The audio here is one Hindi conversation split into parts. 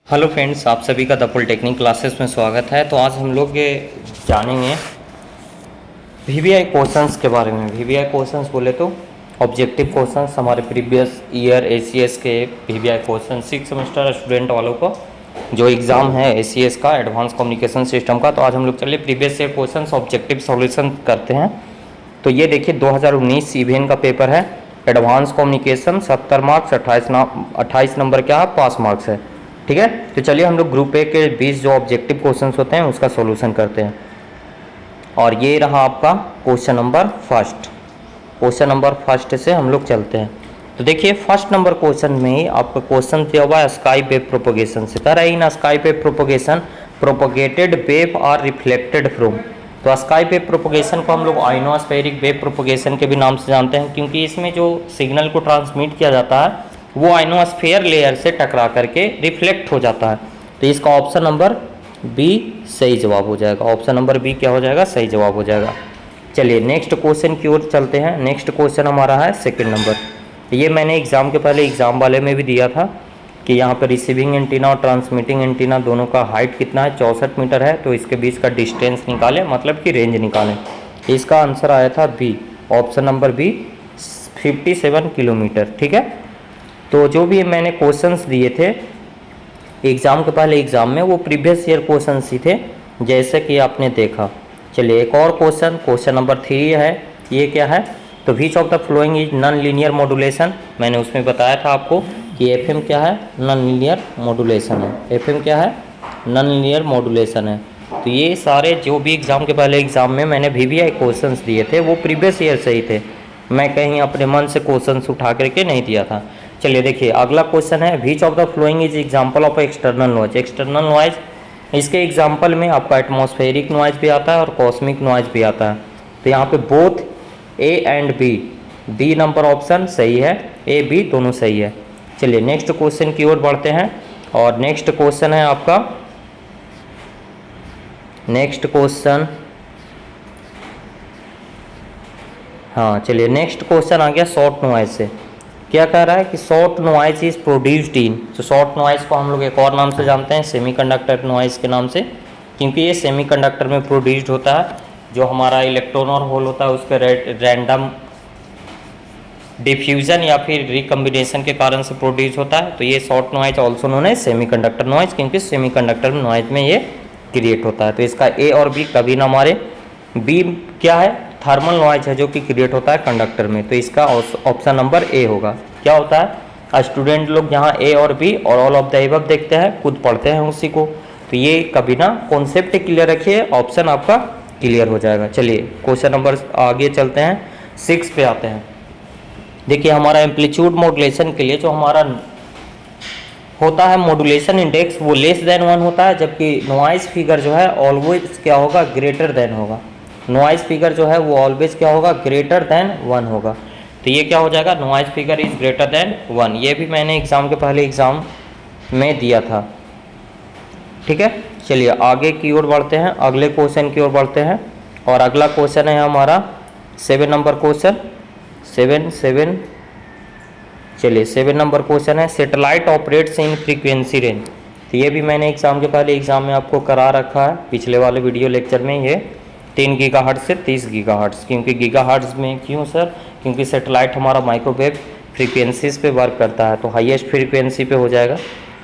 हेलो फ्रेंड्स, आप सभी का द पॉलिटेक्निक क्लासेस में स्वागत है। तो आज हम लोग ये जानेंगे वीवीआई क्वेश्चंस के बारे में। वीवीआई क्वेश्चंस बोले तो ऑब्जेक्टिव क्वेश्चंस, हमारे प्रीवियस ईयर एसीएस के वीवीआई क्वेश्चन 6 सेमेस्टर स्टूडेंट वालों को जो एग्ज़ाम है एसीएस का, एडवांस कम्युनिकेशन सिस्टम का। तो आज हम लोग चलिए previous year questions objective solution करते हैं। तो ये देखिए 2019 ईवीएन का पेपर है, एडवांस कम्युनिकेशन, 70 मार्क्स, 28 नंबर क्या है, पास मार्क्स है। ठीक है, तो चलिए हम लोग ग्रुप ए के 20 जो ऑब्जेक्टिव क्वेश्चंस होते हैं उसका सॉल्यूशन करते हैं। और ये रहा आपका question number first. Question number first से हम लोग चलते हैं। तो देखिए फर्स्ट नंबर क्वेश्चन में ही आपका क्वेश्चन दिया हुआ है स्काई वेव प्रोपोगेशन से। कह रहा है in sky wave propagation propagated wave are reflected from. तो स्काई वेव प्रोपोगेशन को हम लोग आइनोस्फेरिक वेव प्रोपोगेशन के भी नाम से जानते हैं, क्योंकि इसमें जो सिग्नल को ट्रांसमिट किया जाता है वो आइनोस्फेयर लेयर से टकरा करके रिफ्लेक्ट हो जाता है। तो इसका ऑप्शन नंबर बी सही जवाब हो जाएगा। ऑप्शन नंबर बी क्या हो जाएगा, सही जवाब हो जाएगा। चलिए नेक्स्ट क्वेश्चन की ओर चलते हैं। नेक्स्ट क्वेश्चन हमारा है सेकंड नंबर। ये मैंने एग्ज़ाम के पहले एग्ज़ाम वाले में भी दिया था कि यहाँ पर रिसीविंग एंटीना और ट्रांसमिटिंग एंटीना दोनों का हाइट कितना है, 64 मीटर है। तो इसके बीच का डिस्टेंस निकालें, मतलब कि रेंज निकालें। इसका आंसर आया था B, option number B 57 kilometre. ठीक है, तो जो भी मैंने क्वेश्चंस दिए थे एग्ज़ाम के पहले एग्ज़ाम में वो प्रीवियस ईयर क्वेश्चंस ही थे, जैसे कि आपने देखा। चलिए एक और क्वेश्चन, क्वेश्चन नंबर 3 है। ये क्या है, तो which of the following is non linear modulation. मैंने उसमें बताया था आपको कि एफएम क्या है, नॉन लीनियर मॉड्यूलेशन है। एफएम क्या है, नॉन लीनियर मॉड्यूलेशन है। तो ये सारे जो भी एग्ज़ाम के पहले एग्ज़ाम में मैंने वीवीआई क्वेश्चंस दिए थे वो प्रीवियस ईयर से ही थे, मैं कहीं अपने मन से क्वेश्चंस उठा करके नहीं दिया था। चलिए देखिए अगला क्वेश्चन है, which of the following is example of external noise. External noise, इसके एग्जाम्पल में आपका एटमॉस्फेरिक नॉइज भी आता है और कॉस्मिक नॉइज भी आता है। तो यहाँ पे both A and B, D number option सही है, ए बी दोनों सही है। चलिए नेक्स्ट क्वेश्चन की ओर बढ़ते हैं। और नेक्स्ट क्वेश्चन है आपका, नेक्स्ट क्वेश्चन, हाँ चलिए नेक्स्ट क्वेश्चन आ गया शॉर्ट नॉइज से। क्या कह रहा है कि short noise is produced in. तो शॉर्ट नॉइज को हम लोग एक और नाम से जानते हैं, सेमीकंडक्टर नॉइज के नाम से, क्योंकि ये सेमीकंडक्टर में प्रोड्यूस्ड होता है। जो हमारा इलेक्ट्रॉन और होल होता है उसके रैंडम डिफ्यूजन या फिर रिकम्बिनेशन के कारण से प्रोड्यूस होता है। तो ये शॉर्ट नॉइज ऑल्सो नोन है सेमीकंडक्टर नॉइज, क्योंकि सेमीकंडक्टर नॉइज में ये क्रिएट होता है। तो इसका ए और बी कभी ना मारे। बी क्या है, थर्मल नॉइज है जो कि क्रिएट होता है कंडक्टर में। तो इसका ऑप्शन नंबर ए होगा। क्या होता है, स्टूडेंट लोग यहाँ ए और बी और ऑल ऑफ द एबव देखते हैं, खुद पढ़ते हैं उसी को। तो ये कभी ना कॉन्सेप्ट क्लियर रखिए, ऑप्शन आपका क्लियर हो जाएगा। चलिए क्वेश्चन नंबर आगे चलते हैं, 6 पे आते हैं। देखिए हमारा एम्पलीट्यूड मॉड्यूलेशन के लिए जो हमारा होता है मॉड्यूलेशन इंडेक्स वो लेस देन 1 होता है, जबकि नॉइज फिगर जो है ऑलवेज क्या होगा, ग्रेटर देन होगा। नॉइज फिगर जो है वो ऑलवेज क्या होगा, ग्रेटर देन 1 होगा। तो ये क्या हो जाएगा, noise figure is greater than 1। ये भी मैंने एग्जाम के पहले एग्जाम में दिया था। ठीक है, चलिए आगे की ओर बढ़ते हैं, अगले क्वेश्चन की ओर बढ़ते हैं। और अगला क्वेश्चन है हमारा 7 नंबर क्वेश्चन, 7। चलिए 7 नंबर क्वेश्चन है, satellite operates in frequency range. तो ये भी मैंने एग्जाम के पहले एग्जाम में आपको करा रखा है, पिछले वाले वीडियो लेक्चर में। ये 3 गीगाहर्ट्ज से 30 गीगाहर्ट्ज। क्योंकि गीगाहर्ट्ज में क्यों सर, क्योंकि सैटेलाइट हमारा माइक्रोवेव फ्रीक्वेंसीज पे वर्क करता है, तो हाईएस्ट फ्रीक्वेंसी पे हो जाएगा,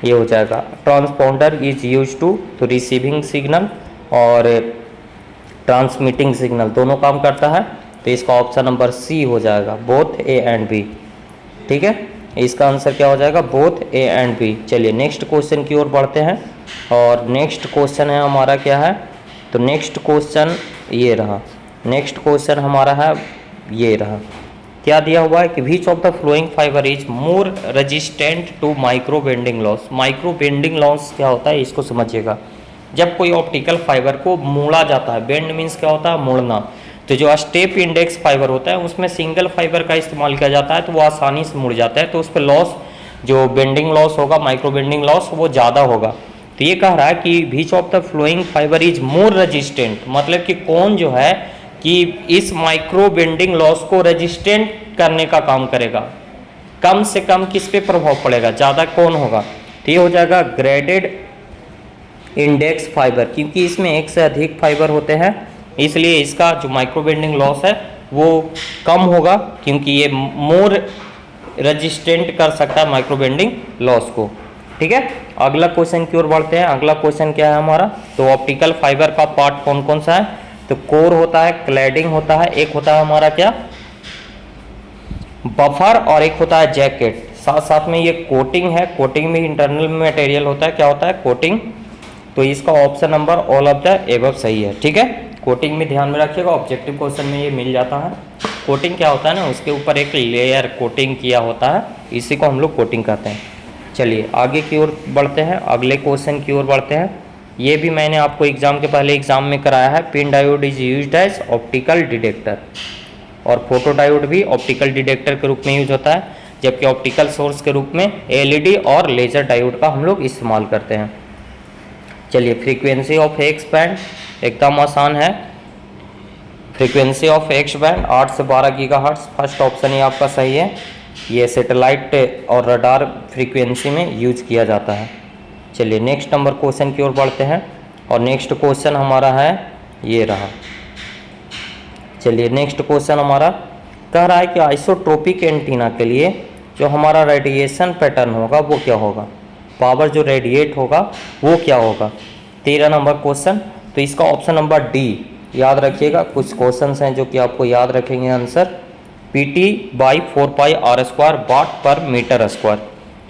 ये हो जाएगा। ट्रांसपोंडर इज यूज टू, तो रिसीविंग सिग्नल और ट्रांसमिटिंग सिग्नल दोनों काम करता है। तो इसका ऑप्शन नंबर सी हो जाएगा, बोथ ए एंड बी। ठीक है, इसका आंसर क्या हो जाएगा, बोथ ए एंड बी। चलिए नेक्स्ट क्वेश्चन की ओर बढ़ते हैं। और नेक्स्ट क्वेश्चन है हमारा क्या है, तो नेक्स्ट क्वेश्चन ये रहा। नेक्स्ट क्वेश्चन हमारा है ये रहा। क्या दिया हुआ है कि which of the flowing fibre is more resistant to micro bending loss. Micro bending loss क्या होता है, इसको समझिएगा। जब कोई ऑप्टिकल फाइबर को मोड़ा जाता है, बेंड मीन्स क्या होता है, मोड़ना। तो जो स्टेप इंडेक्स फाइबर होता है उसमें सिंगल फाइबर का इस्तेमाल किया जाता है, तो वो आसानी से मुड़ जाता है। तो उस पर लॉस, जो बेंडिंग लॉस होगा, माइक्रो बेंडिंग लॉस, वो ज़्यादा होगा। तो ये कह रहा है कि which of the flowing fibre is more resistant, मतलब कि कौन जो है कि इस माइक्रो बेंडिंग लॉस को रेजिस्टेंट करने का काम करेगा। कम से कम किस पे प्रभाव पड़ेगा, ज़्यादा कौन होगा। तो ये हो जाएगा ग्रेडेड इंडेक्स फाइबर, क्योंकि इसमें एक से अधिक फाइबर होते हैं इसलिए इसका जो माइक्रो बेंडिंग लॉस है वो कम होगा, क्योंकि ये मोर रेजिस्टेंट कर सकता है माइक्रो बेंडिंग लॉस को। ठीक है, अगला क्वेश्चन की ओर बढ़ते हैं। अगला क्वेश्चन क्या है हमारा, तो ऑप्टिकल फाइबर का पार्ट कौन कौन सा है, तो कोर होता है, क्लैडिंग होता है, एक होता है हमारा क्या बफर, और एक होता है जैकेट। साथ साथ में ये कोटिंग है, कोटिंग भी इंटरनल मटेरियल होता है, क्या होता है कोटिंग। तो इसका option number all of the above सही है। ठीक है, कोटिंग में ध्यान में रखिएगा, ऑब्जेक्टिव क्वेश्चन में ये मिल जाता है। कोटिंग क्या होता है ना, उसके ऊपर एक लेयर कोटिंग किया होता है, इसी को हम लोग कोटिंग कहते हैं। चलिए आगे की ओर बढ़ते हैं, अगले क्वेश्चन की ओर बढ़ते हैं। ये भी मैंने आपको एग्जाम के पहले एग्जाम में कराया है। Pin diode is used as optical detector, और फोटो डायोड भी ऑप्टिकल डिटेक्टर के रूप में यूज होता है, जबकि ऑप्टिकल सोर्स के रूप में एलईडी और लेजर डायोड का हम लोग इस्तेमाल करते हैं। चलिए फ्रीक्वेंसी ऑफ एक्स बैंड एकदम आसान है। फ्रीक्वेंसी ऑफ एक्स बैंड 8 से 12 गीगाहर्ट्ज, फर्स्ट ऑप्शन ही आपका सही है। ये सैटेलाइट और रडार फ्रीक्वेंसी में यूज किया जाता है। चलिए नेक्स्ट नंबर क्वेश्चन की ओर बढ़ते हैं, और नेक्स्ट क्वेश्चन हमारा है ये रहा। चलिए नेक्स्ट क्वेश्चन हमारा कह रहा है कि आइसोट्रोपिक एंटीना के लिए जो हमारा रेडिएशन पैटर्न होगा वो क्या होगा, पावर जो रेडिएट होगा वो क्या होगा। 13 नंबर क्वेश्चन, तो इसका ऑप्शन नंबर डी याद रखिएगा। कुछ क्वेश्चंस हैं जो कि आपको याद रखेंगे आंसर, PT/4πr² वाट पर मीटर स्क्वायर।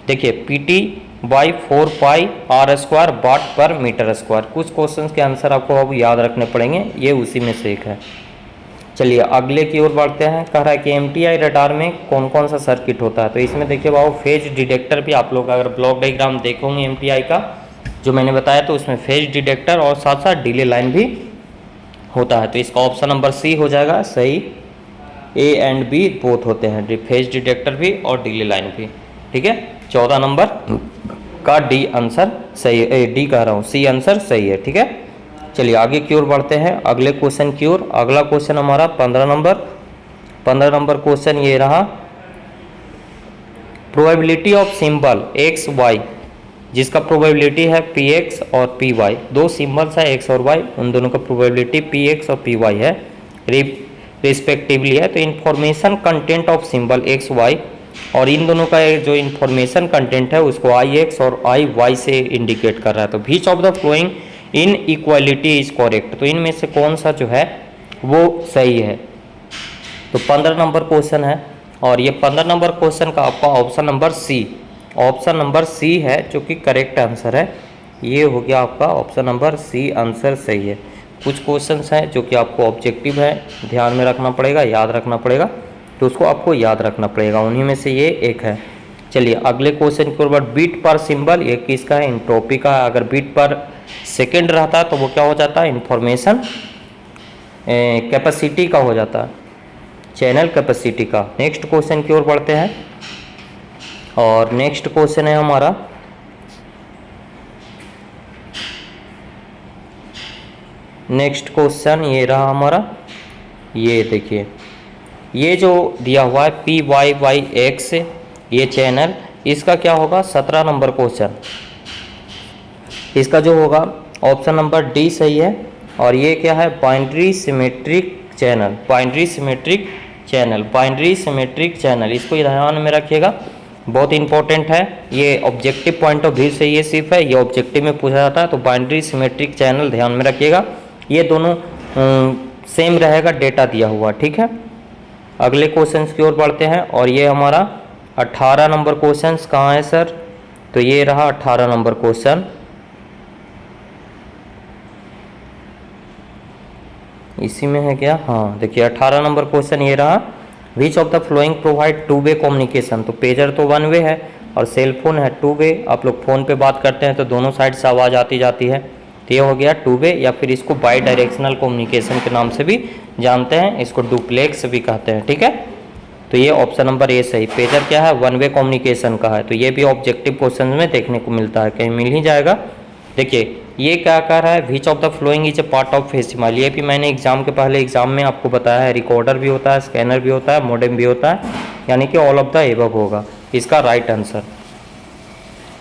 देखिए PT/4πr² वाट पर मीटर स्क्वायर, कुछ क्वेश्चंस के आंसर आपको अब याद रखने पड़ेंगे, ये उसी में से एक है। चलिए अगले की ओर बढ़ते हैं। कह रहा है कि एमटीआई रडार में कौन कौन सा सर्किट होता है, तो इसमें देखिए बाबू फेज डिटेक्टर भी, आप लोग अगर ब्लॉक डायग्राम देखोगे एमटीआई का जो मैंने बताया, तो उसमें फेज डिटेक्टर और साथ साथ डिले लाइन भी होता है। तो इसका ऑप्शन नंबर सी हो जाएगा सही। ए एंड बी बोथ होते हैं, फेज डिटेक्टर भी और डिले लाइन भी। ठीक है, 14 नंबर का डी आंसर सही है, डी कह रहा हूँ, सी आंसर सही है। ठीक है, चलिए आगे की ओर बढ़ते हैं, अगले क्वेश्चन की ओर। अगला क्वेश्चन हमारा 15 नंबर क्वेश्चन ये रहा, probability of symbol X Y, जिसका प्रोबेबिलिटी है पी एक्स और पी वाई, दो सिंबल्स है एक्स और वाई, उन दोनों का प्रोबेबिलिटी पी एक्स और पी वाई है रिस्पेक्टिवली है। तो information content of symbol X Y, और इन दोनों का जो इन्फॉर्मेशन कंटेंट है उसको आई एक्स और आई वाई से इंडिकेट कर रहा है। तो which of the flowing inequality is correct, तो इनमें से कौन सा जो है वो सही है। तो 15 नंबर क्वेश्चन है, और ये 15 नंबर क्वेश्चन का आपका ऑप्शन नंबर सी है जो कि करेक्ट आंसर है। ये हो गया आपका ऑप्शन नंबर सी आंसर सही है। कुछ क्वेश्चंस हैं जो कि आपको ऑब्जेक्टिव है, ध्यान में रखना पड़ेगा, याद रखना पड़ेगा, तो उसको आपको याद रखना पड़ेगा, उन्हीं में से ये एक है। चलिए अगले क्वेश्चन के ऊपर, बीट पर सिंबल ये किसका है, एंट्रोपी का है। अगर बीट पर सेकेंड रहता है तो वो क्या हो जाता है, इंफॉर्मेशन कैपेसिटी का हो जाता है, चैनल कैपेसिटी का। नेक्स्ट क्वेश्चन की ओर बढ़ते हैं, और नेक्स्ट क्वेश्चन है हमारा नेक्स्ट क्वेश्चन ये रहा हमारा, ये देखिए ये जो दिया हुआ है PY/X ये चैनल, इसका क्या होगा 17 नंबर क्वेश्चन, इसका जो होगा ऑप्शन नंबर डी सही है। और ये क्या है, बाइनरी सिमेट्रिक चैनल, इसको ध्यान में रखिएगा, बहुत इंपॉर्टेंट है। ये ऑब्जेक्टिव पॉइंट ऑफ व्यू से ये सिर्फ है, ये ऑब्जेक्टिव में पूछा जाता है। तो बाइनरी सिमेट्रिक चैनल ध्यान में रखिएगा, ये दोनों सेम रहेगा डेटा दिया हुआ। ठीक है, अगले क्वेश्चन की ओर बढ़ते हैं, और ये हमारा 18 नंबर क्वेश्चन कहाँ है सर, तो ये रहा 18 नंबर क्वेश्चन। इसी में है क्या, हाँ देखिए 18 नंबर क्वेश्चन ये रहा, विच of the flowing provide two way communication. तो पेजर तो वन वे है और सेल फोन है टू वे। आप लोग फ़ोन पे बात करते हैं तो दोनों साइड से आवाज़ आती जाती है, तो ये हो गया टू वे, या फिर इसको बाई डायरेक्शनल कम्युनिकेशन के नाम से भी जानते हैं, इसको डुप्लेक्स भी कहते हैं। ठीक है, तो ये ऑप्शन नंबर ए सही। पेजर क्या है, वन वे कम्युनिकेशन का है, तो ये भी ऑब्जेक्टिव क्वेश्चन में देखने को मिलता है, कहीं मिल ही जाएगा। देखिए ये क्या कह रहा है, which of the following is a part of facsimile, ये भी मैंने एग्जाम के पहले एग्जाम में आपको बताया है। रिकॉर्डर भी होता है, स्कैनर भी होता है, मोडेम भी होता है, यानी कि ऑल ऑफ द एबव होगा इसका राइट आंसर।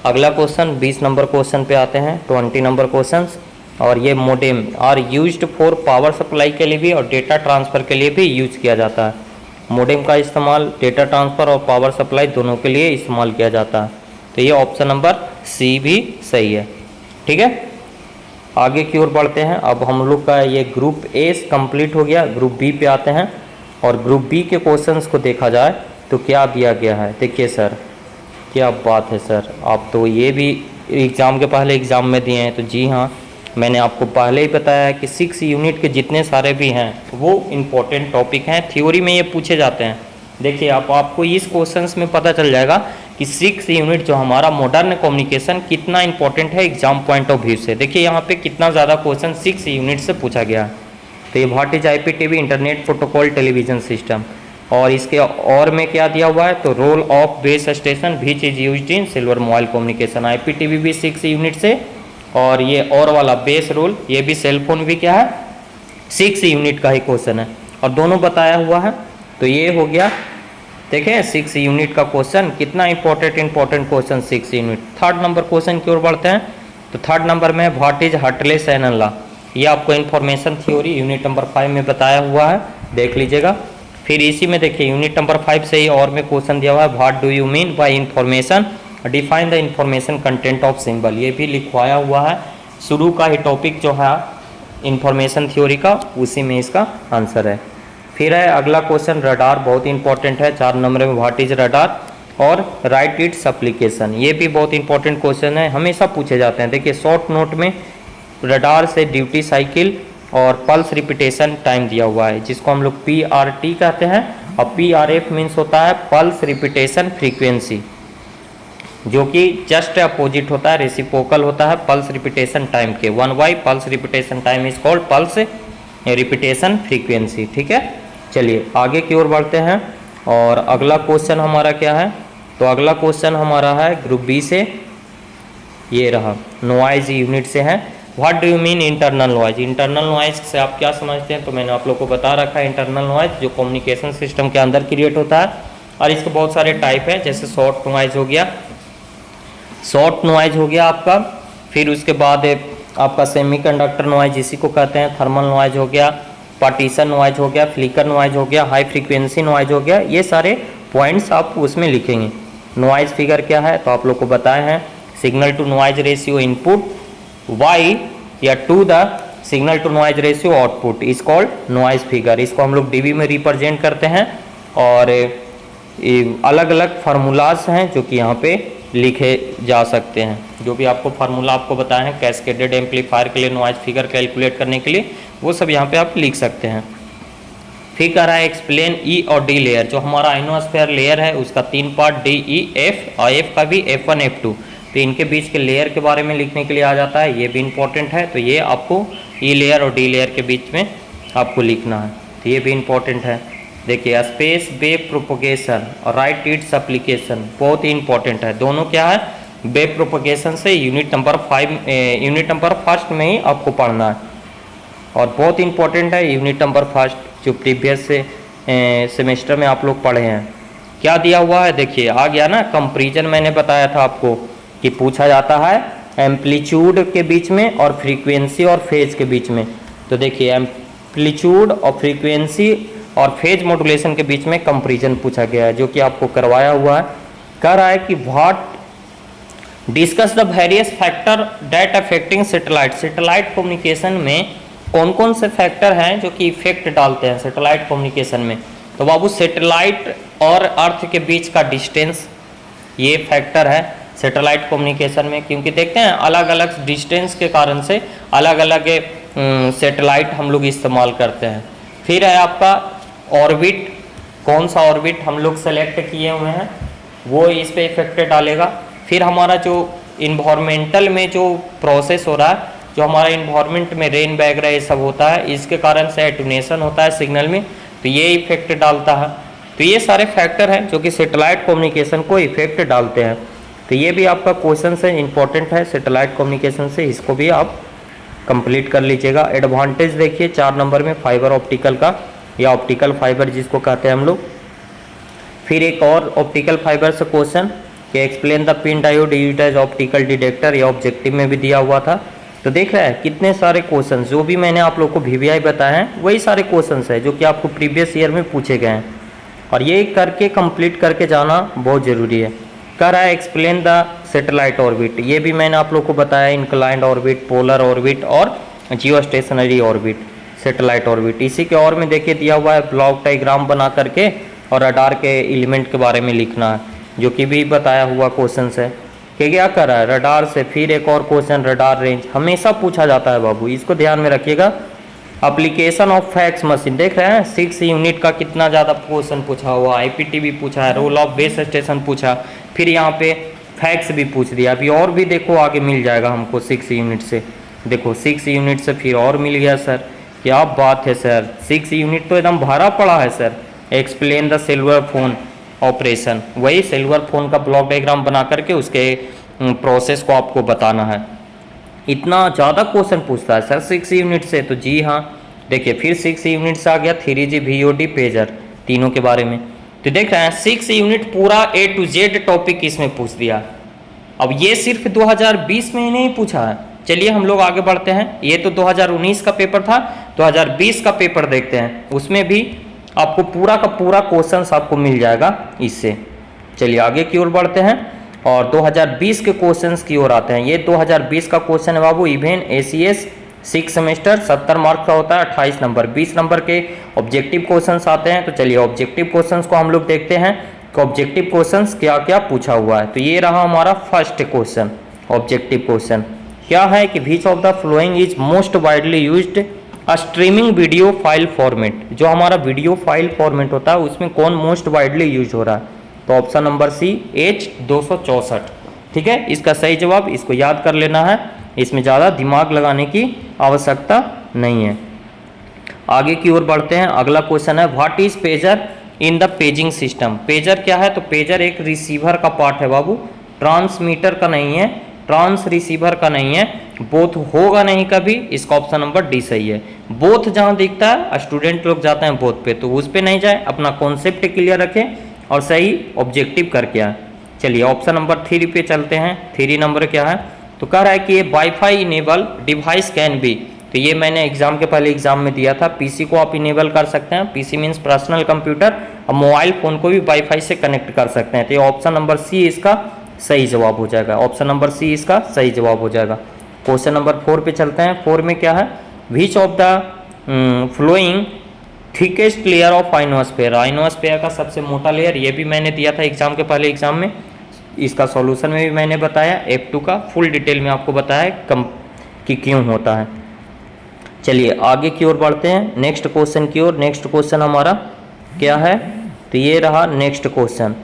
अगला क्वेश्चन 20 नंबर क्वेश्चन पे आते हैं, 20 नंबर क्वेश्चन। और ये modem are used for power supply के लिए भी और डेटा ट्रांसफ़र के लिए भी यूज किया जाता है। मोडेम का इस्तेमाल डेटा ट्रांसफ़र और पावर सप्लाई दोनों के लिए इस्तेमाल किया जाता है। तो ये ऑप्शन नंबर सी भी सही है। ठीक है, आगे की ओर बढ़ते हैं। अब हम लोग का ये ग्रुप ए कंप्लीट हो गया, ग्रुप बी पे आते हैं। और ग्रुप बी के क्वेश्चंस को देखा जाए तो क्या दिया गया है, देखिए सर क्या बात है सर, आप तो ये भी एग्ज़ाम के पहले एग्ज़ाम में दिए हैं। तो जी हाँ, मैंने आपको पहले ही बताया है कि 6 यूनिट के जितने सारे भी हैं वो इम्पोर्टेंट टॉपिक हैं, थ्योरी में ये पूछे जाते हैं। देखिए आपको इस क्वेश्चंस में पता चल जाएगा कि 6 यूनिट जो हमारा मॉडर्न कम्युनिकेशन कितना इंपॉर्टेंट है एग्जाम पॉइंट ऑफ व्यू से। देखिए यहाँ पे कितना ज़्यादा क्वेश्चन 6 यूनिट से पूछा गया है। तो ये what is IPTV, internet protocol television system. और इसके और में क्या दिया हुआ है, तो role of base station which is used in silver mobile communication. IPTV भी 6 यूनिट से, और ये और वाला बेस रोल ये भी सेलफोन भी क्या है 6 यूनिट का ही क्वेश्चन है, और दोनों बताया हुआ है। तो ये हो गया, देखें 6 यूनिट का क्वेश्चन कितना important question 6 unit. Third number question की ओर बढ़ते हैं। तो थर्ड नंबर में व्हाट इज हर्टले-शेनन लॉ, ये आपको इन्फॉर्मेशन थ्योरी यूनिट नंबर 5 में बताया हुआ है, देख लीजिएगा। फिर इसी में देखिए यूनिट नंबर 5 से ही और में क्वेश्चन दिया हुआ है, what do you mean by information, define the information content of symbol, ये भी लिखवाया हुआ है। शुरू का ही टॉपिक जो है इंफॉर्मेशन थ्योरी का, उसी में इसका आंसर है। फिर है अगला क्वेश्चन रडार, बहुत इंपॉर्टेंट है 4 नंबर में, व्हाट इज रडार और राइट इट्स एप्लीकेशन, ये भी बहुत इंपॉर्टेंट क्वेश्चन है, हमेशा पूछे जाते हैं। देखिए शॉर्ट नोट में रडार से ड्यूटी साइकिल और पल्स रिपीटेशन टाइम दिया हुआ है, जिसको हम लोग PRT कहते हैं, और PRF मीन्स होता है पल्स रिपीटेशन फ्रीक्वेंसी, जो कि जस्ट अपोजिट होता है, रेसिप्रोकल होता है पल्स रिपीटेशन टाइम के। 1/, pulse repetition time is called pulse repetition frequency. ठीक है, चलिए आगे की ओर बढ़ते हैं। और अगला क्वेश्चन हमारा क्या है, तो अगला क्वेश्चन हमारा है ग्रुप बी से, ये रहा नॉइज यूनिट से है। What do you mean internal noise, internal noise से आप क्या समझते हैं, तो मैंने आप लोग को बता रखा है इंटरनल नॉइज जो कम्युनिकेशन सिस्टम के अंदर क्रिएट होता है, और इसके बहुत सारे टाइप हैं, जैसे शॉर्ट नॉइज हो गया, शॉर्ट नॉइज हो गया आपका। फिर उसके बाद आपका सेमीकंडक्टर नॉइज इसी को कहते हैं, थर्मल नॉइज हो गया, पार्टीशन नॉइज हो गया, फ्लिकर नॉइज हो गया, हाई फ्रीक्वेंसी नॉइज हो गया। ये सारे पॉइंट्स आप उसमें लिखेंगे। नॉइज फिगर क्या है, तो आप लोग को बताए हैं, signal to noise ratio input y या to the signal to noise ratio output is called noise figure. इसको हम लोग dB में रिप्रेजेंट करते हैं, और अलग अलग फार्मूलाज हैं जो कि यहाँ पे लिखे जा सकते हैं। जो भी आपको फार्मूला आपको बताए हैं कैस्केडेड एम्पलीफायर के लिए नॉइज फिगर कैलकुलेट करने के लिए, वो सब यहाँ पे आप लिख सकते हैं। फिर कह रहा है एक्सप्लेन E और D लेयर, जो हमारा आइनोस्फीयर लेयर है उसका 3 पार्ट D, E, F, और F का भी F1, F2, तो इनके बीच के लेयर के बारे में लिखने के लिए आ जाता है, ये भी इंपॉर्टेंट है। तो ये आपको E लेयर और D लेयर के बीच में आपको लिखना है, तो ये भी इंपॉर्टेंट है। देखिए स्पेस वेव प्रोपगेशन और राइट इट्स एप्लीकेशन बहुत ही इंपॉर्टेंट है। दोनों क्या है, वेव प्रोपगेशन से यूनिट नंबर 1 में ही आपको पढ़ना है, और बहुत इंपॉर्टेंट है यूनिट नंबर 1 जो प्रीवियस से सेमेस्टर में आप लोग पढ़े हैं। क्या दिया हुआ है, देखिए आ गया ना कंपैरिजन, मैंने बताया था आपको कि पूछा जाता है एम्पलीट्यूड के बीच में और फ्रीक्वेंसी और फेज के बीच में। तो देखिए एम्पलीट्यूड और फ्रीक्वेंसी और फेज मॉड्यूलेशन के बीच में कंपैरिजन पूछा गया है, जो कि आपको करवाया हुआ है। कह रहा है कि what discuss the various factor that affecting satellite, satellite communication में कौन कौन से फैक्टर हैं जो कि इफेक्ट डालते हैं सैटेलाइट कम्युनिकेशन में। तो बाबू सैटेलाइट और अर्थ के बीच का डिस्टेंस ये फैक्टर है सैटेलाइट कम्युनिकेशन में, क्योंकि देखते हैं अलग अलग डिस्टेंस के कारण से अलग अलग सैटेलाइट हम लोग इस्तेमाल करते हैं। फिर है आपका ऑर्बिट, कौन सा ऑर्बिट हम लोग सेलेक्ट किए हुए हैं वो इस पे इफेक्ट डालेगा। फिर हमारा जो इन्वायरमेंटल में जो प्रोसेस हो रहा है, जो हमारा इन्वायरमेंट में रेन वगैरह ये सब होता है, इसके कारण से एटूनेशन होता है सिग्नल में, तो ये इफेक्ट डालता है। तो ये सारे फैक्टर हैं जो कि सैटेलाइट कम्युनिकेशन को इफेक्ट डालते हैं। तो ये भी आपका क्वेश्चन से इंपॉर्टेंट है सैटेलाइट कम्युनिकेशन से, इसको भी आप कंप्लीट कर लीजिएगा। एडवांटेज देखिए 4 नंबर में फाइबर ऑप्टिकल का, या ऑप्टिकल फाइबर जिसको कहते हैं हम लोग। फिर एक और ऑप्टिकल फाइबर से क्वेश्चन, कि explain the pin diode used as optical detector, ये ऑब्जेक्टिव में भी दिया हुआ था। तो देख रहा है कितने सारे क्वेश्चन जो भी मैंने आप लोग को वीवीआई बताए हैं वही सारे क्वेश्चन है जो कि आपको प्रीवियस ईयर में पूछे गए हैं, और ये करके कंप्लीट करके जाना बहुत ज़रूरी है। कह रहा है एक्सप्लेन द सैटेलाइट ऑर्बिट, ये भी मैंने आप लोग को बताया, इंक्लाइंड ऑर्बिट, पोलर ऑर्बिट और जियो स्टेशनरी ऑर्बिट, सैटेलाइट ऑर्बिट। इसी के और में देखिए दिया हुआ है ब्लॉक डायग्राम बना करके और रडार के एलिमेंट के बारे में लिखना है, जो कि भी बताया हुआ क्वेश्चन है कि क्या कर रहा है रडार से। फिर एक और क्वेश्चन रडार रेंज हमेशा पूछा जाता है बाबू, इसको ध्यान में रखिएगा। एप्लीकेशन ऑफ फैक्स मशीन देख रहे हैं 6 यूनिट का कितना ज़्यादा क्वेश्चन पूछा हुआ, आईपीटीबी पूछा है, रोल ऑफ बेस स्टेशन पूछा, फिर यहाँ पे फैक्स भी पूछ दिया। अभी और भी देखो आगे मिल जाएगा हमको 6 यूनिट से, देखो 6 यूनिट से फिर और मिल गया सर, क्या बात है सर, 6 यूनिट तो एकदम भरा पड़ा है sir. Explain the silver phone operation, वही सिल्वर फोन का ब्लॉक डायग्राम बना करके उसके प्रोसेस को आपको बताना है। इतना ज़्यादा क्वेश्चन पूछता है सर 6 यूनिट से, तो जी हाँ देखिए फिर 6 यूनिट से आ गया 3G VOD पेजर, तीनों के बारे में। तो देख रहे हैं 6 यूनिट पूरा A to Z टॉपिक इसमें पूछ दिया। अब ये सिर्फ 2020 में ही नहीं पूछा है, चलिए हम लोग आगे बढ़ते हैं। ये तो 2019 का पेपर था, 2020 का पेपर देखते हैं, उसमें भी आपको पूरा का पूरा क्वेश्चन आपको मिल जाएगा इससे। चलिए आगे की ओर बढ़ते हैं और 2020 के क्वेश्चंस की ओर आते हैं। ये 2020 का क्वेश्चन है बाबू, इवेन ACS 6 सेमेस्टर 70 मार्क्स का होता है, 28 नंबर 20 नंबर के ऑब्जेक्टिव क्वेश्चंस आते हैं। तो चलिए ऑब्जेक्टिव क्वेश्चंस को हम लोग देखते हैं कि ऑब्जेक्टिव क्वेश्चंस क्या क्या पूछा हुआ है। तो ये रहा हमारा फर्स्ट क्वेश्चन, ऑब्जेक्टिव क्वेश्चन क्या है कि which of the following is most widely used a streaming video file format, जो हमारा वीडियो फाइल फॉर्मेट होता है उसमें कौन मोस्ट वाइडली यूज हो रहा है। तो ऑप्शन नंबर सी H264, ठीक है इसका सही जवाब, इसको याद कर लेना है, इसमें ज़्यादा दिमाग लगाने की आवश्यकता नहीं है। आगे की ओर बढ़ते हैं, अगला क्वेश्चन है what is pager in the paging system. Pager क्या है, तो पेजर एक रिसीवर का पार्ट है बाबू, ट्रांसमीटर का नहीं है, ट्रांस रिसीवर का नहीं है, बोथ होगा नहीं कभी, इसका ऑप्शन नंबर डी सही है। बोथ जहाँ दिखता है स्टूडेंट लोग जाते हैं बोथ पे, तो उस पे नहीं जाए, अपना कॉन्सेप्ट क्लियर रखें और सही ऑब्जेक्टिव करके आए। चलिए ऑप्शन नंबर 3 पे चलते हैं। 3 नंबर क्या है, तो कह रहा है कि ये wifi enable device can be, तो ये मैंने एग्जाम के पहले एग्जाम में दिया था। पीसी को आप इनेबल कर सकते हैं, पीसी मीन्स पर्सनल कंप्यूटर, और मोबाइल फ़ोन को भी वाईफाई से कनेक्ट कर सकते हैं। तो ये ऑप्शन नंबर सी इसका सही जवाब हो जाएगा, ऑप्शन नंबर सी इसका सही जवाब हो जाएगा। क्वेश्चन नंबर 4 पे चलते हैं। 4 में क्या है, which of the flowing thickest layer of ionosphere, ionosphere का सबसे मोटा लेयर, ये भी मैंने दिया था एग्जाम के पहले एग्जाम में, इसका सॉल्यूशन में भी मैंने बताया, F2 का फुल डिटेल में आपको बताया कम कि क्यों होता है। चलिए आगे की ओर बढ़ते हैं, नेक्स्ट क्वेश्चन की ओर। नेक्स्ट क्वेश्चन हमारा क्या है, तो ये रहा नेक्स्ट क्वेश्चन,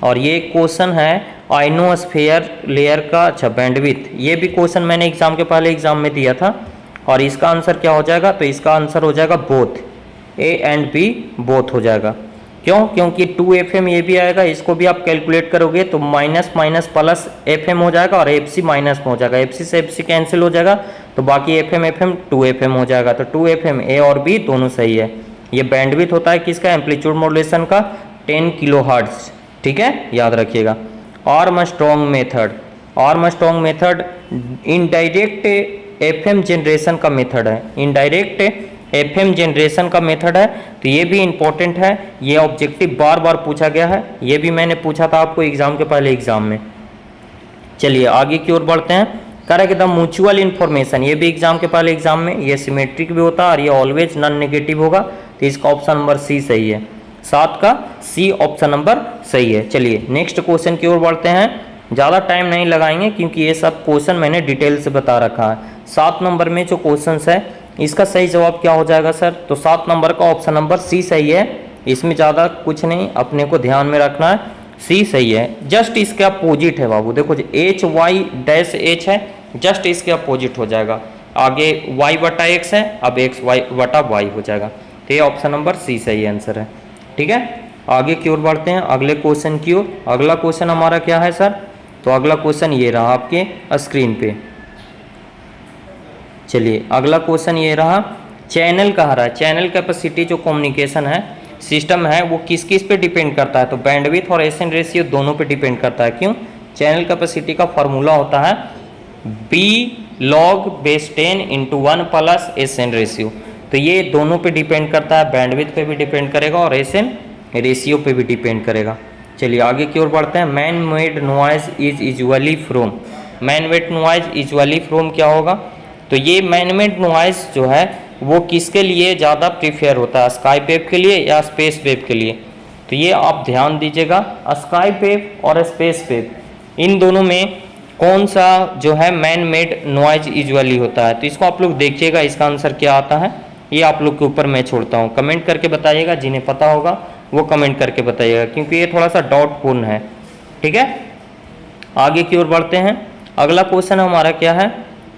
और ये क्वेश्चन है आइनोस्फेयर लेयर का अच्छा बैंडविड्थ। ये भी क्वेश्चन मैंने एग्जाम के पहले एग्जाम में दिया था, और इसका आंसर क्या हो जाएगा, तो इसका आंसर हो जाएगा both, A and B both हो जाएगा। क्यों, क्योंकि 2FM ये भी आएगा, इसको भी आप कैलकुलेट करोगे तो माइनस माइनस प्लस FM हो जाएगा, और FC माइनस में हो जाएगा, FC से FC कैंसिल हो जाएगा, तो बाकी FM 2FM हो जाएगा। तो 2FM A और B दोनों सही है। ये बैंडविड्थ होता है किसका, एम्पलीट्यूड मॉड्यूलेशन का 10 किलोहर्ट्ज, ठीक है याद रखिएगा। Armstrong method, Armstrong method indirect FM generation का मेथड है, इनडायरेक्ट FM जनरेशन का मेथड है, तो ये भी इंपॉर्टेंट है, ये ऑब्जेक्टिव बार बार पूछा गया है, ये भी मैंने पूछा था आपको एग्जाम के पहले एग्जाम में। चलिए आगे की ओर बढ़ते हैं। कह रहा है कि द म्यूचुअल इन्फॉर्मेशन, ये भी एग्जाम के पहले एग्जाम में, ये सिमेट्रिक भी होता है और ये ऑलवेज नॉन नेगेटिव होगा, तो इसका ऑप्शन नंबर सी सही है, 7 का सी ऑप्शन नंबर सही है। चलिए नेक्स्ट क्वेश्चन की ओर बढ़ते हैं, ज़्यादा टाइम नहीं लगाएंगे क्योंकि ये सब क्वेश्चन मैंने डिटेल से बता रखा है। 7 नंबर में जो क्वेश्चन है इसका सही जवाब क्या हो जाएगा सर, तो 7 नंबर का ऑप्शन नंबर सी सही है, इसमें ज़्यादा कुछ नहीं अपने को ध्यान में रखना है, सी सही है। जस्ट इसके अपोजिट है बाबू, देखो HY-H है, जस्ट इसके अपोजिट हो जाएगा, आगे Y/X है, अब XY/Y हो जाएगा, तो ये ऑप्शन नंबर सी सही आंसर है, ठीक है। आगे की ओर बढ़ते हैं अगले क्वेश्चन की ओर। अगला क्वेश्चन हमारा क्या है सर, तो अगला क्वेश्चन ये रहा आपके स्क्रीन पे। चलिए अगला क्वेश्चन ये रहा, चैनल कह रहा है, चैनल कैपेसिटी जो कम्युनिकेशन है सिस्टम है वो किस किस पे डिपेंड करता है, तो बैंडविड्थ और एसेंट रेशियो दोनों पे डिपेंड करता है। क्यों, चैनल कैपेसिटी का फॉर्मूला होता है B log base 10 into 1 plus S N ratio. तो ये दोनों पे डिपेंड करता है, बैंडविड्थ पे भी डिपेंड करेगा और एस एन रेशियो पे भी डिपेंड करेगा। चलिए आगे की ओर बढ़ते हैं। Man made noise is usually from, man made noise usually from क्या होगा? तो ये मैन मेड नॉइज जो है वो किसके लिए ज़्यादा प्रीफेयर होता है, स्काई वेव के लिए या स्पेस वेव के लिए? तो ये आप ध्यान दीजिएगा, स्काई वेव और स्पेस वेव इन दोनों में कौन सा जो है मैन मेड नॉइज यूजुअली होता है? तो इसको आप लोग देखिएगा, इसका आंसर क्या आता है ये आप लोग के ऊपर मैं छोड़ता हूँ। कमेंट करके बताइएगा, जिन्हें पता होगा वो कमेंट करके बताइएगा, क्योंकि ये थोड़ा सा डाउटफुल है। ठीक है, आगे की ओर बढ़ते हैं। अगला क्वेश्चन हमारा क्या है?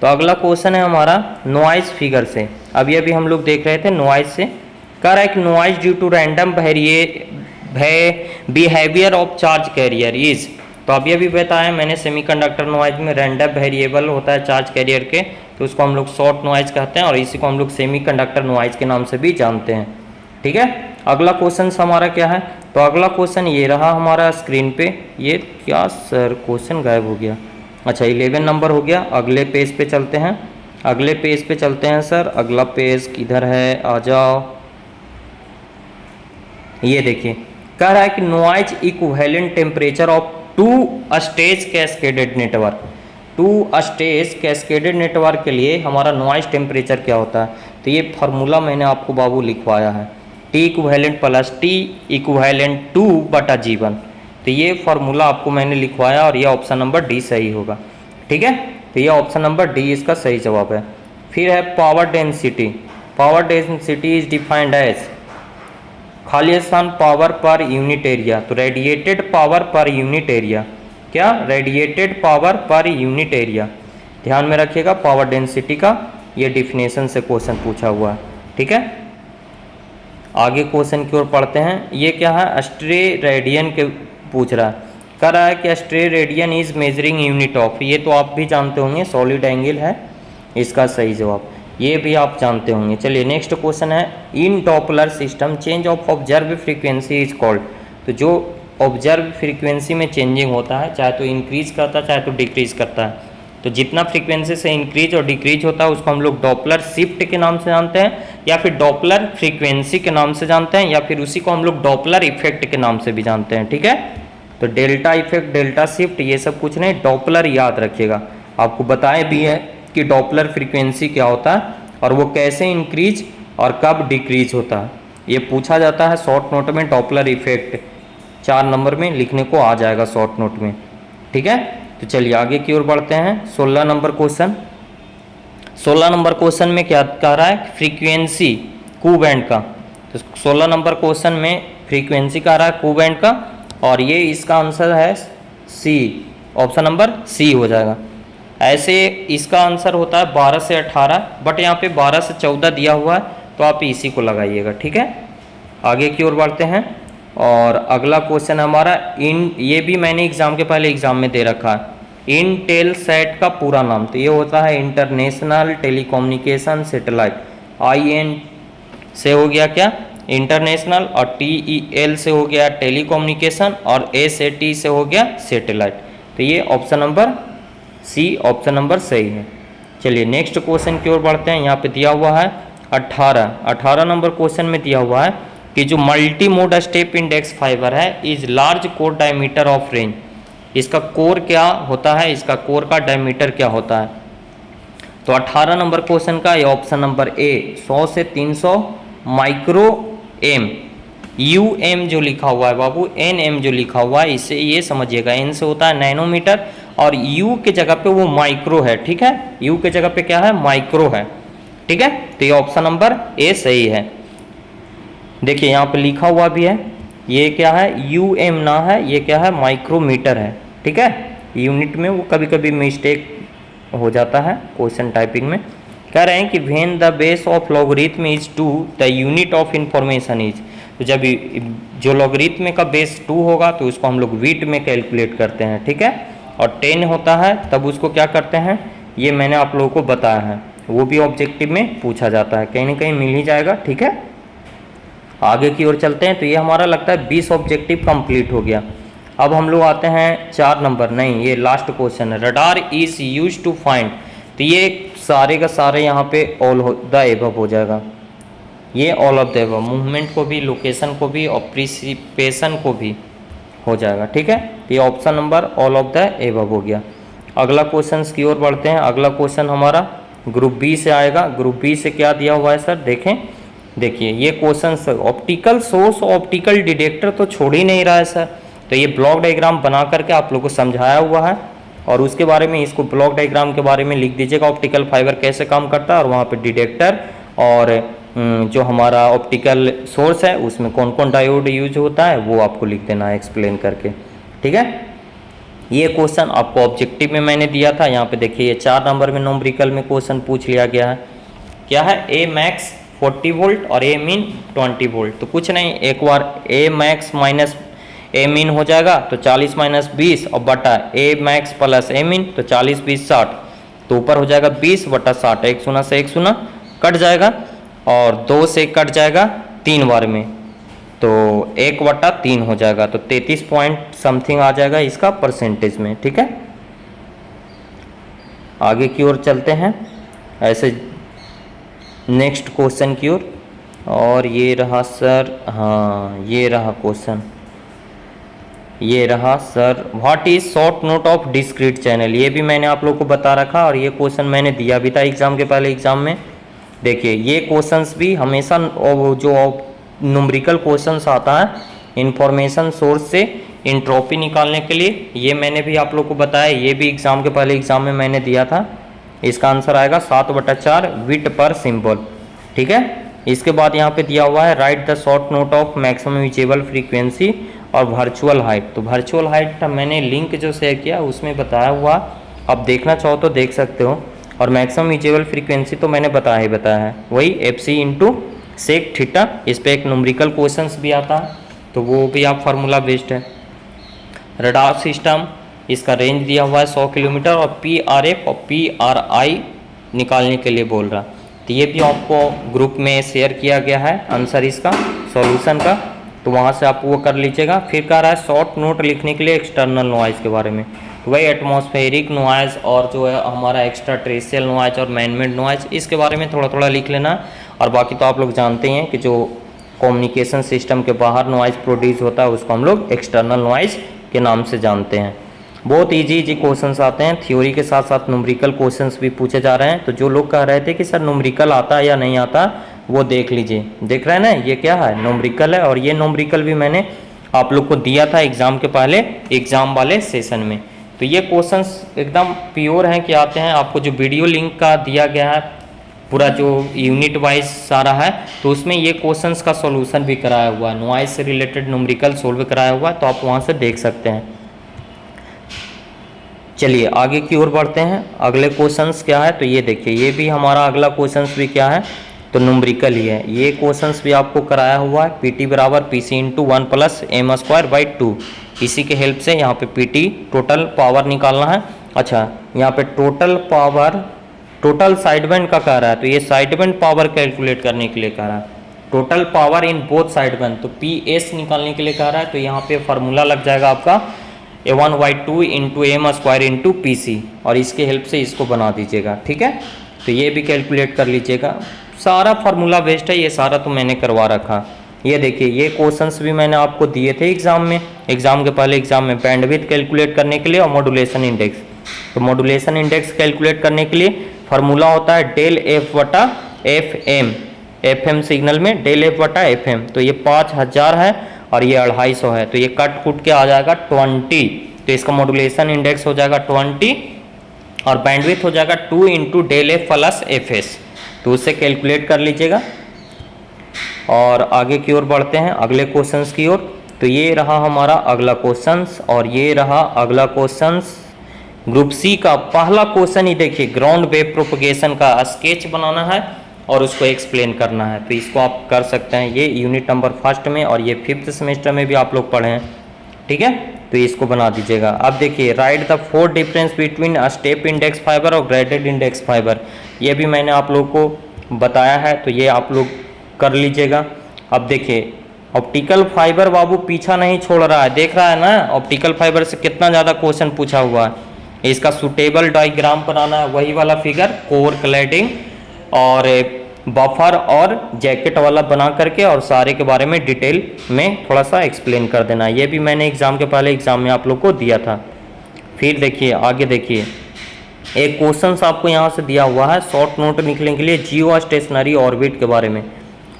तो अगला क्वेश्चन है हमारा नॉइज फिगर से। अभी अभी हम लोग देख रहे थे नॉइज से। कह रहा है कि noise due to random behaviour of charge carrier is, तो अभी अभी बताया मैंने सेमीकंडक्टर नॉइज में रैंडम वेरिएबल होता है चार्ज कैरियर के, तो उसको हम लोग शॉर्ट नॉइज कहते हैं और इसी को हम लोग सेमीकंडक्टर नॉइज के नाम से भी जानते हैं। ठीक है, अगला क्वेश्चन हमारा क्या है? तो अगला क्वेश्चन ये रहा हमारा स्क्रीन पे। ये क्या सर क्वेश्चन गायब हो गया? अच्छा 11 नंबर हो गया। अगले पेज पे चलते हैं, अगले पेज पे चलते हैं सर। अगला पेज किधर है? आ जाओ, ये देखिए। कह रहा है कि noise equivalent temperature of two stage cascaded network, two stage cascaded network के लिए हमारा नॉइज टेम्परेचर क्या होता है? तो ये फार्मूला मैंने आपको बाबू लिखवाया है, T equivalent plus T equivalent 2/G1। तो ये फार्मूला आपको मैंने लिखवाया और ये ऑप्शन नंबर डी सही होगा। ठीक है, तो ये ऑप्शन नंबर डी इसका सही जवाब है। फिर है power density. Power density is defined as खाली स्थान पावर पर यूनिट एरिया। तो radiated power per unit area, क्या? Radiated power per unit area. ध्यान में रखिएगा पावर डेंसिटी का ये डिफिनेशन से क्वेश्चन पूछा हुआ है। ठीक है, आगे क्वेश्चन की ओर पढ़ते हैं। ये क्या है? स्ट्रे रेडियन के पूछ रहा है। कह रहा है कि stray radian is measuring unit of, ये तो आप भी जानते होंगे, सॉलिड एंगल है इसका सही जवाब, ये भी आप जानते होंगे। चलिए नेक्स्ट क्वेश्चन है। In Doppler system change of observe frequency is called. तो जो ऑब्जर्व फ्रीक्वेंसी में चेंजिंग होता है, चाहे तो इंक्रीज करता है चाहे तो डिक्रीज करता है, तो जितना फ्रीक्वेंसी से इंक्रीज और डिक्रीज होता है उसको हम लोग डॉपलर शिफ्ट के नाम से जानते हैं, या फिर डॉपलर फ्रीक्वेंसी के नाम से जानते हैं, या फिर उसी को हम लोग डॉपलर इफेक्ट के नाम से भी जानते हैं। ठीक है, तो डेल्टा इफेक्ट, डेल्टा शिफ्ट, ये सब कुछ नहीं, डॉपलर याद रखिएगा। आपको बताए भी है कि डॉपलर फ्रीक्वेंसी क्या होता है और वो कैसे इंक्रीज और कब डिक्रीज होता है, ये पूछा जाता है शॉर्ट नोट में। डॉपलर इफेक्ट 4 नंबर में लिखने को आ जाएगा शॉर्ट नोट में। ठीक है, तो चलिए आगे की ओर बढ़ते हैं। 16 नंबर क्वेश्चन। 16 नंबर क्वेश्चन में क्या कह रहा है? फ्रीक्वेंसी कू बैंड का। तो 16 नंबर क्वेश्चन में फ्रीक्वेंसी कह रहा है कू बैंड का, और ये इसका आंसर है सी, ऑप्शन नंबर सी हो जाएगा। ऐसे इसका आंसर होता है 12 से 18, बट यहाँ पे 12 से 14 दिया हुआ है, तो आप इसी को लगाइएगा। ठीक है, आगे की ओर बढ़ते हैं। और अगला क्वेश्चन हमारा ये भी मैंने एग्जाम के पहले एग्जाम में दे रखा है। इंटेलसैट का पूरा नाम, तो ये होता है इंटरनेशनल टेलीकम्युनिकेशन सैटेलाइट। IN से हो गया क्या? इंटरनेशनल, और TEL से हो गया टेलीकम्युनिकेशन, और SAT से हो गया सैटेलाइट। तो ये option number C, option number सही है। चलिए नेक्स्ट क्वेश्चन की ओर बढ़ते हैं। यहाँ पे दिया हुआ है 18 नंबर क्वेश्चन में दिया हुआ है कि जो multi mode step index fiber है is large core diameter of range. इसका कोर क्या होता है, इसका कोर का डायमीटर क्या होता है? तो 18 नंबर क्वेश्चन का ये ऑप्शन नंबर ए 100 से 300 माइक्रो एम। UM जो लिखा हुआ है बाबू, NM जो लिखा हुआ है, इससे ये समझिएगा, N से होता है नैनोमीटर और U के जगह पे वो माइक्रो है। ठीक है, U के जगह पे क्या है? माइक्रो है। ठीक है, तो ये ऑप्शन नंबर ए सही है। देखिए यहाँ पे लिखा हुआ भी है, ये क्या है? UM ना है, ये क्या है? माइक्रोमीटर है। ठीक है, यूनिट में वो कभी कभी मिस्टेक हो जाता है क्वेश्चन टाइपिंग में। कह रहे हैं कि when the base of logarithm is 2 the unit of information is. तो जब जो लॉगरिथम का बेस 2 होगा तो उसको हम लोग वीट में कैलकुलेट करते हैं। ठीक है, और 10 होता है तब उसको क्या करते हैं, ये मैंने आप लोगों को बताया है, वो भी ऑब्जेक्टिव में पूछा जाता है, कहीं ना कहीं मिल ही जाएगा। ठीक है, आगे की ओर चलते हैं। तो ये हमारा लगता है 20 ऑब्जेक्टिव कंप्लीट हो गया। अब हम लोग आते हैं 4 नंबर, नहीं ये लास्ट क्वेश्चन है। Radar is use to find, तो ये सारे का सारे यहाँ पे ऑल द एबव हो जाएगा, ये all of the above, movement को भी, लोकेशन को भी और प्रिसिपिटेशन को भी हो जाएगा, ठीक है। ये option number all of the above हो गया। अगला क्वेश्चन की ओर बढ़ते हैं। अगला क्वेश्चन हमारा ग्रुप बी से आएगा। ग्रुप बी से क्या दिया हुआ है सर, देखें, देखिए ये question sir, optical source optical detector तो छोड़ ही नहीं रहा है सर, तो ये ब्लॉक डायग्राम बना करके आप लोगों को समझाया हुआ है और उसके बारे में, इसको ब्लॉक डायग्राम के बारे में लिख दीजिएगा, ऑप्टिकल फाइबर कैसे काम करता है और वहाँ पे डिटेक्टर और जो हमारा ऑप्टिकल सोर्स है उसमें कौन कौन डायोड यूज होता है वो आपको लिख देना है एक्सप्लेन करके, ठीक है। ये क्वेश्चन आपको ऑब्जेक्टिव में मैंने दिया था। यहाँ पे देखिए ये 4 नंबर में न्यूमेरिकल में क्वेश्चन पूछ लिया गया है। क्या है, ए मैक्स 40 वोल्ट और ए मीन 20 वोल्ट, तो कुछ नहीं, एक बार ए मैक्स माइनस ए मीन हो जाएगा तो 40 माइनस 20 और बटा ए मैक्स प्लस ए मीन, तो 40 20 60, तो ऊपर हो जाएगा 20 बटा 60, 1 शून्य से 1 शून्य कट जाएगा और 2 से कट जाएगा 3 बार में, तो 1 बटा 3 हो जाएगा, तो 33 पॉइंट समथिंग आ जाएगा इसका परसेंटेज में, ठीक है। आगे की ओर चलते हैं ऐसे नेक्स्ट क्वेश्चन की ओर, और ये रहा सर, हाँ ये रहा क्वेश्चन, ये रहा sir, what is short note of discrete channel, ये भी मैंने आप लोग को बता रखा और ये क्वेश्चन मैंने दिया भी था एग्जाम के पहले एग्जाम में। देखिए ये क्वेश्चंस भी हमेशा जो न्यूमेरिकल क्वेश्चंस आता है इंफॉर्मेशन सोर्स से एंट्रोपी निकालने के लिए, ये मैंने भी आप लोग को बताया, ये भी एग्जाम के पहले एग्जाम में मैंने दिया था। इसका आंसर आएगा 7/4 विट पर सिंबल, ठीक है। इसके बाद यहाँ पे दिया हुआ है right the short note of maximum visible frequency और वर्चुअल हाइट, तो वर्चुअल हाइट मैंने लिंक जो शेयर किया उसमें बताया हुआ, आप देखना चाहो तो देख सकते हो, और मैक्सिमम विजिबल फ्रीक्वेंसी तो मैंने बताया ही बताया है, वही FC इंटू सेक थीटा। इस पर एक न्यूमेरिकल क्वेश्चंस भी आता है तो वो भी आप फार्मूला बेस्ड है। रडार सिस्टम, इसका रेंज दिया हुआ है 100 किलोमीटर और PRF और PRI निकालने के लिए बोल रहा, तो ये भी आपको ग्रुप में शेयर किया गया है आंसर इसका सॉल्यूशन का, तो वहाँ से आप वो कर लीजिएगा। फिर कह रहा है शॉर्ट नोट लिखने के लिए एक्सटर्नल नॉइज़ के बारे में, तो वही एटमॉस्फेरिक नॉइज़ और जो है हमारा एक्स्ट्रा टेरेस्ट्रियल नॉइज़ और मैनमेड नॉइज़, इसके बारे में थोड़ा थोड़ा लिख लेना। और बाकी तो आप लोग जानते हैं कि जो कम्युनिकेशन सिस्टम के बाहर नॉइज़ प्रोड्यूस होता है उसको हम लोग एक्सटर्नल नॉइज़ के नाम से जानते हैं। बहुत इजी क्वेश्चंस आते हैं, थ्योरी के साथ साथ न्यूमेरिकल क्वेश्चंस भी पूछे जा रहे हैं। तो जो लोग कह रहे थे कि सर न्यूमेरिकल आता है या नहीं आता, वो देख लीजिए, देख रहे हैं ना, ये क्या है, न्यूमेरिकल है, और ये न्यूमेरिकल भी मैंने आप लोग को दिया था एग्जाम के पहले एग्जाम वाले सेशन में। तो ये क्वेश्चंस एकदम प्योर हैं कि आते हैं। आपको जो वीडियो लिंक का दिया गया है पूरा जो यूनिट वाइज सारा है, तो उसमें ये क्वेश्चंस का सॉल्यूशन भी कराया हुआ है, नॉइज से रिलेटेड न्यूमेरिकल सोल्व कराया हुआ है, तो आप वहाँ से देख सकते हैं। चलिए आगे की ओर बढ़ते हैं। अगले क्वेश्चंस क्या है, तो ये देखिए, ये भी हमारा अगला क्वेश्चंस भी क्या है, तो न्यूमेरिकल ही है। ये क्वेश्चंस भी आपको कराया हुआ है, PT बराबर PC इंटू 1 प्लस m²/2। इसी के हेल्प से यहाँ पे PT टोटल पावर निकालना है। अच्छा, यहाँ पे टोटल पावर, टोटल साइडबैंड का कह रहा है, तो ये साइडबैंड पावर कैलकुलेट करने के लिए कह रहा है, total power in both sideband, तो PS निकालने के लिए कह रहा है। तो यहाँ पे फार्मूला लग जाएगा आपका A1/2 into m² into PC, और इसके हेल्प से इसको बना दीजिएगा, ठीक है। तो ये भी कैलकुलेट कर लीजिएगा, सारा फार्मूला बेस्ड है, ये सारा तो मैंने करवा रखा। ये देखिए, ये क्वेश्चंस भी मैंने आपको दिए थे एग्जाम में, एग्जाम के पहले एग्जाम में, बैंडविड्थ कैलकुलेट करने के लिए और मॉड्यूलेशन इंडेक्स। तो मॉड्यूलेशन इंडेक्स कैलकुलेट करने के लिए फार्मूला होता है डेल F/FM, FM सिग्नल में डेल F/FM। तो ये 5000 है और ये 250 है, तो ये कट कुट के आ जाएगा 20, तो इसका मॉड्यूलेशन इंडेक्स हो जाएगा 20 और बैंडविड्थ हो जाएगा 2 into del F plus FS, तो उससे कैलकुलेट कर लीजिएगा। और आगे की ओर बढ़ते हैं अगले क्वेश्चंस की ओर। तो ये रहा हमारा अगला क्वेश्चंस, और ये रहा अगला क्वेश्चंस ग्रुप सी का पहला क्वेश्चन ही देखिए, ग्राउंड वेव प्रोपगेशन का स्केच बनाना है और उसको एक्सप्लेन करना है। तो इसको आप कर सकते हैं, ये यूनिट नंबर 1 में और ये 5th सेमेस्टर में भी आप लोग पढ़े हैं, ठीक है। तो इसको बना दीजिएगा। अब देखिए, right the 4 difference between a step index fibre और ग्रेडेड इंडेक्स फाइबर, ये भी मैंने आप लोग को बताया है, तो ये आप लोग कर लीजिएगा। अब देखिए, ऑप्टिकल फाइबर बाबू पीछा नहीं छोड़ रहा है, देख रहा है ना ऑप्टिकल फाइबर से कितना ज़्यादा क्वेश्चन पूछा हुआ है। इसका सुटेबल डायग्राम बनाना है, वही वाला फिगर कोर क्लैडिंग और बफर और जैकेट वाला बना करके और सारे के बारे में डिटेल में थोड़ा सा एक्सप्लेन कर देना है। ये भी मैंने एग्जाम के पहले एग्जाम में आप लोग को दिया था। फिर देखिए आगे देखिए, एक क्वेश्चन आपको यहाँ से दिया हुआ है शॉर्ट नोट लिखने के लिए जियो स्टेशनरी ऑर्बिट के बारे में।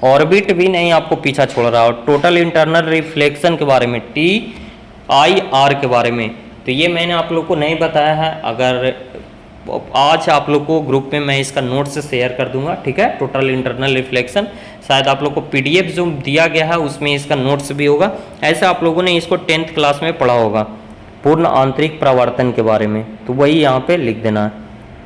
ऑर्बिट भी नहीं आपको पीछा छोड़ रहा और टोटल इंटरनल रिफ्लेक्शन के बारे में TIR के बारे में। तो ये मैंने आप लोग को नहीं बताया है, अगर आज आप लोग को ग्रुप में मैं इसका नोट्स शेयर कर दूंगा, ठीक है। टोटल इंटरनल रिफ्लेक्शन शायद आप लोग को PDF जो दिया गया है उसमें इसका नोट्स भी होगा। ऐसे आप लोगों ने इसको 10th क्लास में पढ़ा होगा, पूर्ण आंतरिक प्रवर्तन के बारे में, तो वही यहाँ पे लिख देना है।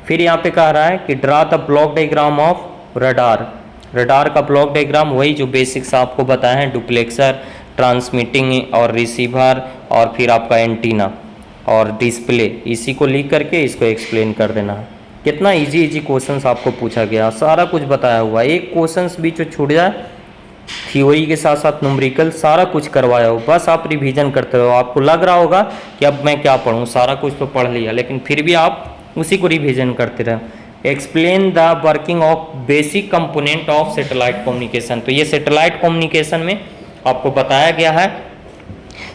फिर यहाँ पे कह रहा है कि draw the block diagram of radar. Radar का ब्लॉक डायग्राम वही जो बेसिक्स आपको बताए हैं, डुप्लेक्सर, ट्रांसमिटिंग और रिसीवर और फिर आपका एंटीना और डिस्प्ले, इसी को लिख करके इसको एक्सप्लेन कर देना है। कितना इजी क्वेश्चंस आपको पूछा गया, सारा कुछ बताया हुआ है। एक क्वेश्चंस भी जो छूट जाए, थ्योरी के साथ साथ न्यूमेरिकल सारा कुछ करवाया हो, बस आप रिवीजन करते रहो। आपको लग रहा होगा कि अब मैं क्या पढ़ूँ, सारा कुछ तो पढ़ लिया, लेकिन फिर भी आप उसी को रिवीजन करते रहो। Explain the working of basic component of satellite communication. तो ये सैटेलाइट कम्युनिकेशन में आपको बताया गया है,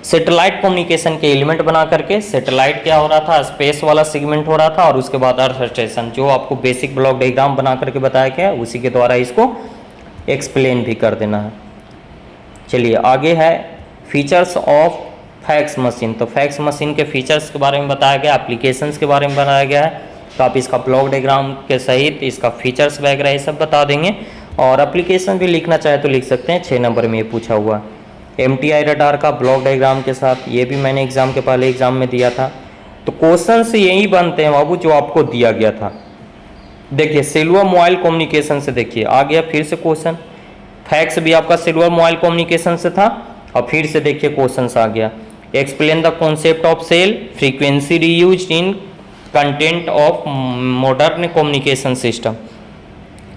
सैटेलाइट कम्युनिकेशन के एलिमेंट बना करके सैटेलाइट क्या हो रहा था, स्पेस वाला सेगमेंट हो रहा था, और उसके बाद अर्थ स्टेशन, जो आपको बेसिक ब्लॉक डायग्राम बना करके बताया गया है, उसी के द्वारा इसको एक्सप्लेन भी कर देना है। चलिए आगे है फीचर्स ऑफ फैक्स मशीन। तो फैक्स मशीन के फीचर्स के बारे में बताया गया, एप्लीकेशंस के बारे में बताया गया है। तो आप इसका ब्लॉक डायग्राम के सहित इसका फीचर्स वगैरह ये सब बता देंगे, और एप्लीकेशन भी लिखना चाहे तो लिख सकते हैं, 6 नंबर में ये पूछा हुआ। MTI रडार का ब्लॉक डायग्राम के साथ, ये भी मैंने एग्जाम के पहले एग्जाम में दिया था। तो क्वेश्चन से यही बनते हैं बाबू जो आपको दिया गया था। देखिए सिल्वर मोबाइल कम्युनिकेशन से देखिए आ गया फिर से क्वेश्चन, फैक्स भी आपका सिल्वर मोबाइल कम्युनिकेशन से था, और फिर से देखिए क्वेश्चन आ गया। Explain the concept of cell frequency reused in content of modern communication system.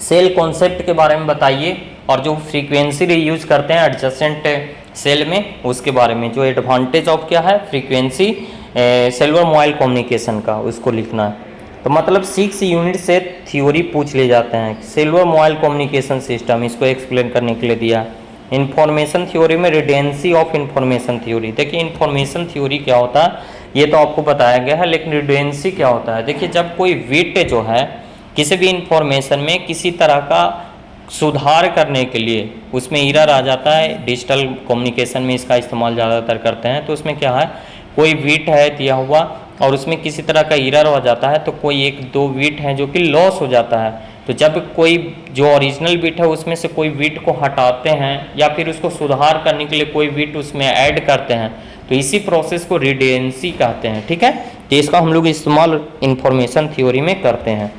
Cell concept के बारे में बताइए, और जो फ्रीक्वेंसी रीयूज करते हैं एडजेसेंट सेल में, उसके बारे में, जो एडवांटेज ऑफ क्या है फ्रीक्वेंसी सिल्वर मोबाइल कम्युनिकेशन का, उसको लिखना है। तो मतलब 6 यूनिट से थ्योरी पूछ ले जाते हैं। सिल्वर मोबाइल कम्युनिकेशन सिस्टम, इसको एक्सप्लेन करने के लिए दिया। इंफॉर्मेशन थ्योरी में रिडेंसी ऑफ इंफॉर्मेशन थ्योरी। देखिए इंफॉर्मेशन थ्योरी क्या होता है ये तो आपको बताया गया है, लेकिन रिडेंसी क्या होता है। देखिए जब कोई बिट जो है किसी भी इंफॉर्मेशन में किसी तरह का सुधार करने के लिए उसमें एरर आ जाता है, डिजिटल कम्युनिकेशन में इसका इस्तेमाल ज़्यादातर करते हैं। तो उसमें क्या है, कोई बिट है दिया हुआ और उसमें किसी तरह का एरर हो जाता है, तो कोई 1-2 बिट हैं जो कि लॉस हो जाता है। तो जब कोई जो ओरिजिनल बिट है उसमें से कोई बिट को हटाते हैं या फिर उसको सुधार करने के लिए कोई बिट उसमें ऐड करते हैं, तो इसी प्रोसेस को रिडेंसी कहते हैं, ठीक है। तो इसका हम लोग इस्तेमाल इंफॉर्मेशन थ्योरी में करते हैं।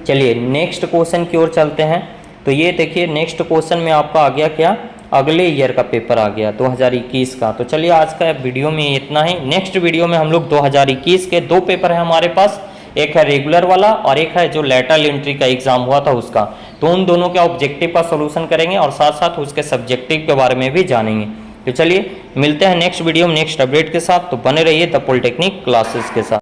चलिए नेक्स्ट क्वेश्चन की ओर चलते हैं। तो ये देखिए नेक्स्ट क्वेश्चन में आपका आ गया क्या, अगले ईयर का पेपर आ गया 2021 का। तो चलिए आज का वीडियो में इतना ही। नेक्स्ट वीडियो में हम लोग 2021 के 2 पेपर है हमारे पास, एक है रेगुलर वाला और एक है जो लेटरल एंट्री का एग्जाम हुआ था उसका। तो उन दोनों के ऑब्जेक्टिव का सॉल्यूशन करेंगे और साथ साथ उसके सब्जेक्टिव के बारे में भी जानेंगे। तो चलिए मिलते हैं नेक्स्ट वीडियो में नेक्स्ट अपडेट के साथ। तो बने रहिए द पॉलिटेक्निक क्लासेस के साथ।